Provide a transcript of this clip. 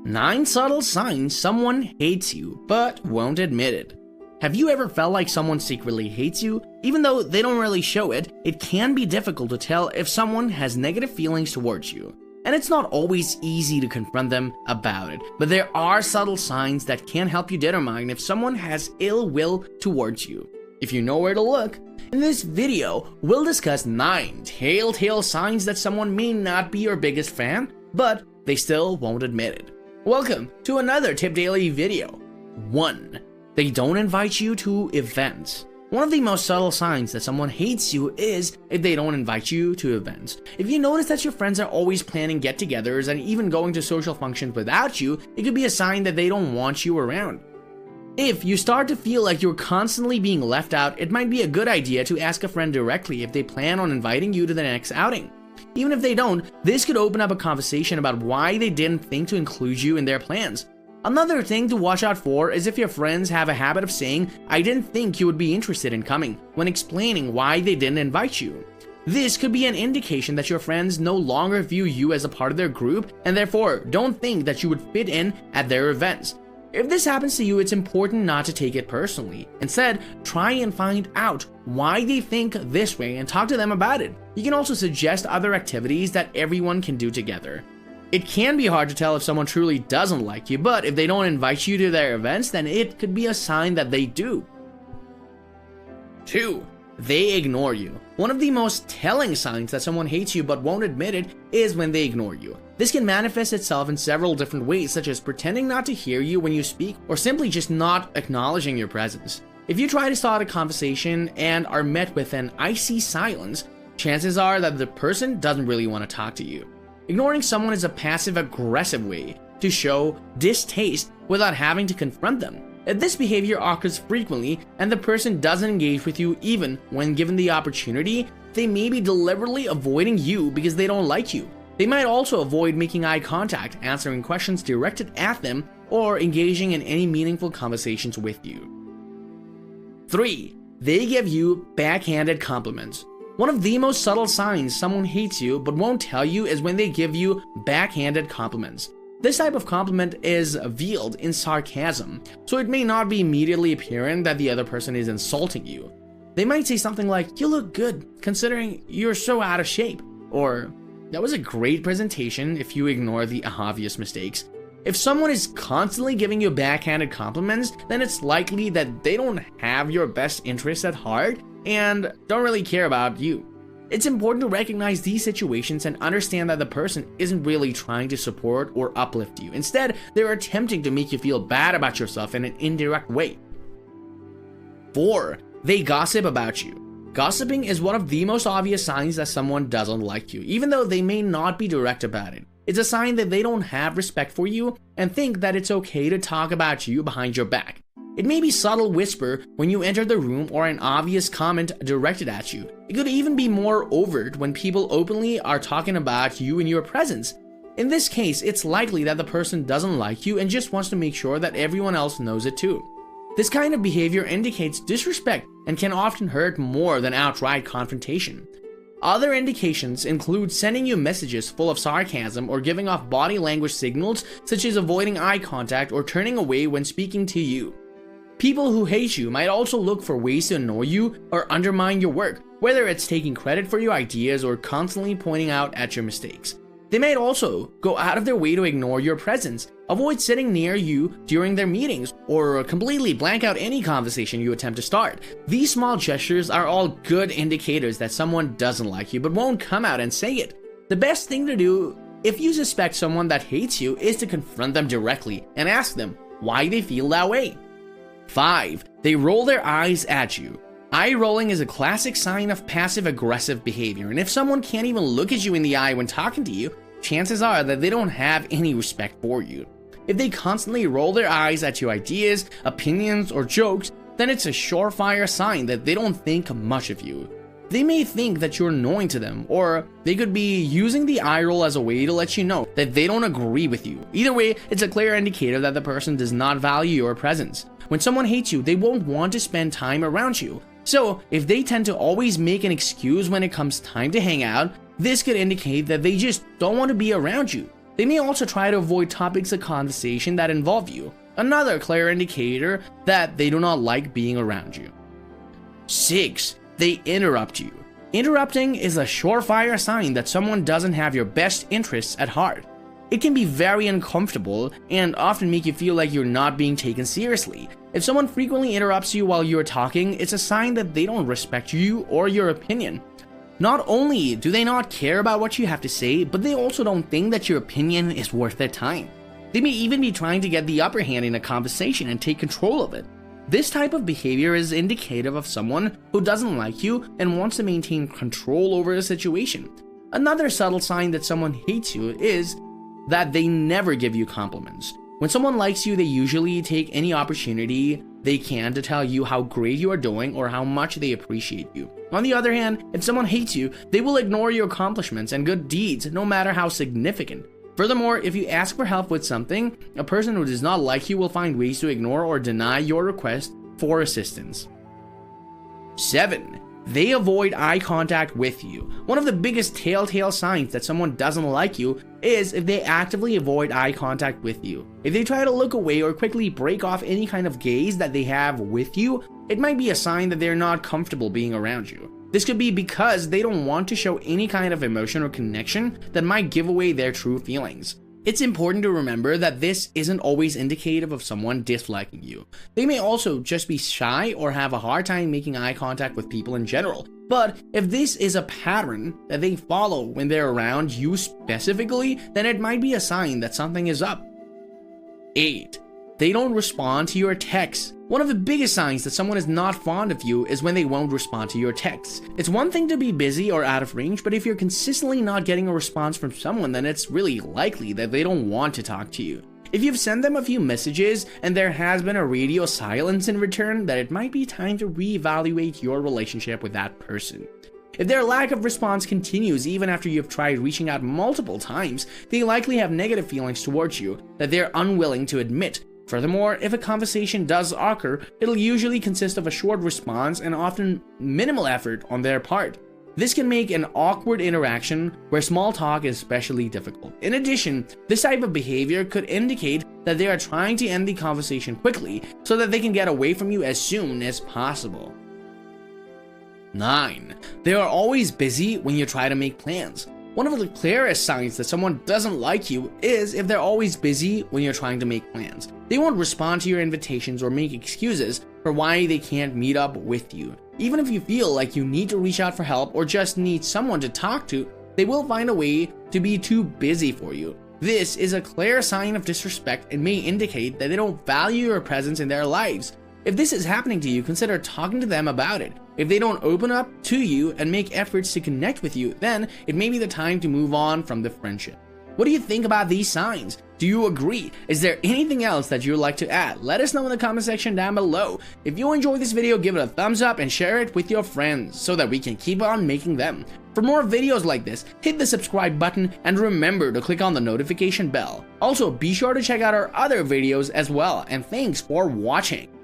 9 subtle signs someone hates you but won't admit it. Have you ever felt like someone secretly hates you? Even though they don't really show it, it can be difficult to tell if someone has negative feelings towards you. And it's not always easy to confront them about it, but there are subtle signs that can help you determine if someone has ill will towards you. If you know where to look, in this video, we'll discuss 9 telltale signs that someone may not be your biggest fan, but they still won't admit it. Welcome to another TipDaily video. 1. They don't invite you to events. One of the most subtle signs that someone hates you is if they don't invite you to events. If you notice that your friends are always planning get-togethers and even going to social functions without you, it could be a sign that they don't want you around. If you start to feel like you're constantly being left out, it might be a good idea to ask a friend directly if they plan on inviting you to the next outing. Even if they don't, this could open up a conversation about why they didn't think to include you in their plans. Another thing to watch out for is if your friends have a habit of saying, "I didn't think you would be interested in coming," when explaining why they didn't invite you. This could be an indication that your friends no longer view you as a part of their group and therefore don't think that you would fit in at their events. If this happens to you, it's important not to take it personally. Instead, try and find out why they think this way and talk to them about it. You can also suggest other activities that everyone can do together. It can be hard to tell if someone truly doesn't like you, but if they don't invite you to their events, then it could be a sign that they do. 2. They ignore you. One of the most telling signs that someone hates you but won't admit it is when they ignore you. This can manifest itself in several different ways, such as pretending not to hear you when you speak or simply just not acknowledging your presence. If you try to start a conversation and are met with an icy silence, chances are that the person doesn't really want to talk to you. Ignoring someone is a passive-aggressive way to show distaste without having to confront them. If this behavior occurs frequently and the person doesn't engage with you even when given the opportunity, they may be deliberately avoiding you because they don't like you. They might also avoid making eye contact, answering questions directed at them, or engaging in any meaningful conversations with you. 3. They give you backhanded compliments. One of the most subtle signs someone hates you but won't tell you is when they give you backhanded compliments. This type of compliment is veiled in sarcasm, so it may not be immediately apparent that the other person is insulting you. They might say something like, "You look good, considering you're so out of shape," or "That was a great presentation," if you ignore the obvious mistakes. If someone is constantly giving you backhanded compliments, then it's likely that they don't have your best interests at heart and don't really care about you. It's important to recognize these situations and understand that the person isn't really trying to support or uplift you. Instead, they're attempting to make you feel bad about yourself in an indirect way. 4. They gossip about you. Gossiping is one of the most obvious signs that someone doesn't like you, even though they may not be direct about it. It's a sign that they don't have respect for you and think that it's okay to talk about you behind your back. It may be subtle whisper when you enter the room or an obvious comment directed at you. It could even be more overt when people openly are talking about you in your presence. In this case, it's likely that the person doesn't like you and just wants to make sure that everyone else knows it too. This kind of behavior indicates disrespect and can often hurt more than outright confrontation. Other indications include sending you messages full of sarcasm or giving off body language signals such as avoiding eye contact or turning away when speaking to you. People who hate you might also look for ways to annoy you or undermine your work, whether it's taking credit for your ideas or constantly pointing out at your mistakes. They might also go out of their way to ignore your presence, avoid sitting near you during their meetings, or completely blank out any conversation you attempt to start. These small gestures are all good indicators that someone doesn't like you but won't come out and say it. The best thing to do if you suspect someone that hates you is to confront them directly and ask them why they feel that way. 5. They roll their eyes at you. Eye rolling is a classic sign of passive-aggressive behavior, and if someone can't even look at you in the eye when talking to you, chances are that they don't have any respect for you. If they constantly roll their eyes at your ideas, opinions, or jokes, then it's a surefire sign that they don't think much of you. They may think that you're annoying to them, or they could be using the eye roll as a way to let you know that they don't agree with you. Either way, it's a clear indicator that the person does not value your presence. When someone hates you, they won't want to spend time around you. So, if they tend to always make an excuse when it comes time to hang out, this could indicate that they just don't want to be around you. They may also try to avoid topics of conversation that involve you, another clear indicator that they do not like being around you. 6. They interrupt you. Interrupting is a surefire sign that someone doesn't have your best interests at heart. It can be very uncomfortable and often make you feel like you're not being taken seriously. If someone frequently interrupts you while you're talking, it's a sign that they don't respect you or your opinion. Not only do they not care about what you have to say, but they also don't think that your opinion is worth their time. They may even be trying to get the upper hand in a conversation and take control of it. This type of behavior is indicative of someone who doesn't like you and wants to maintain control over a situation. Another subtle sign that someone hates you is that they never give you compliments. When someone likes you, they usually take any opportunity they can to tell you how great you are doing or how much they appreciate you. On the other hand, if someone hates you, they will ignore your accomplishments and good deeds, no matter how significant. Furthermore, if you ask for help with something, a person who does not like you will find ways to ignore or deny your request for assistance. 7. They avoid eye contact with you. One of the biggest telltale signs that someone doesn't like you is if they actively avoid eye contact with you. If they try to look away or quickly break off any kind of gaze that they have with you, it might be a sign that they're not comfortable being around you. This could be because they don't want to show any kind of emotion or connection that might give away their true feelings. It's important to remember that this isn't always indicative of someone disliking you. They may also just be shy or have a hard time making eye contact with people in general. But if this is a pattern that they follow when they're around you specifically, then it might be a sign that something is up. 8. They don't respond to your texts. One of the biggest signs that someone is not fond of you is when they won't respond to your texts. It's one thing to be busy or out of range, but if you're consistently not getting a response from someone, then it's really likely that they don't want to talk to you. If you've sent them a few messages and there has been a radio silence in return, then it might be time to reevaluate your relationship with that person. If their lack of response continues even after you've tried reaching out multiple times, they likely have negative feelings towards you that they're unwilling to admit. Furthermore, if a conversation does occur, it'll usually consist of a short response and often minimal effort on their part. This can make an awkward interaction where small talk is especially difficult. In addition, this type of behavior could indicate that they are trying to end the conversation quickly so that they can get away from you as soon as possible. 9. They are always busy when you try to make plans. One of the clearest signs that someone doesn't like you is if they're always busy when you're trying to make plans. They won't respond to your invitations or make excuses for why they can't meet up with you. Even if you feel like you need to reach out for help or just need someone to talk to, they will find a way to be too busy for you. This is a clear sign of disrespect and may indicate that they don't value your presence in their lives. If this is happening to you, consider talking to them about it. If they don't open up to you and make efforts to connect with you, then it may be the time to move on from the friendship. What do you think about these signs? Do you agree? Is there anything else that you'd like to add? Let us know in the comment section down below. If you enjoyed this video, give it a thumbs up and share it with your friends so that we can keep on making them. For more videos like this, hit the subscribe button and remember to click on the notification bell. Also, be sure to check out our other videos as well, and thanks for watching.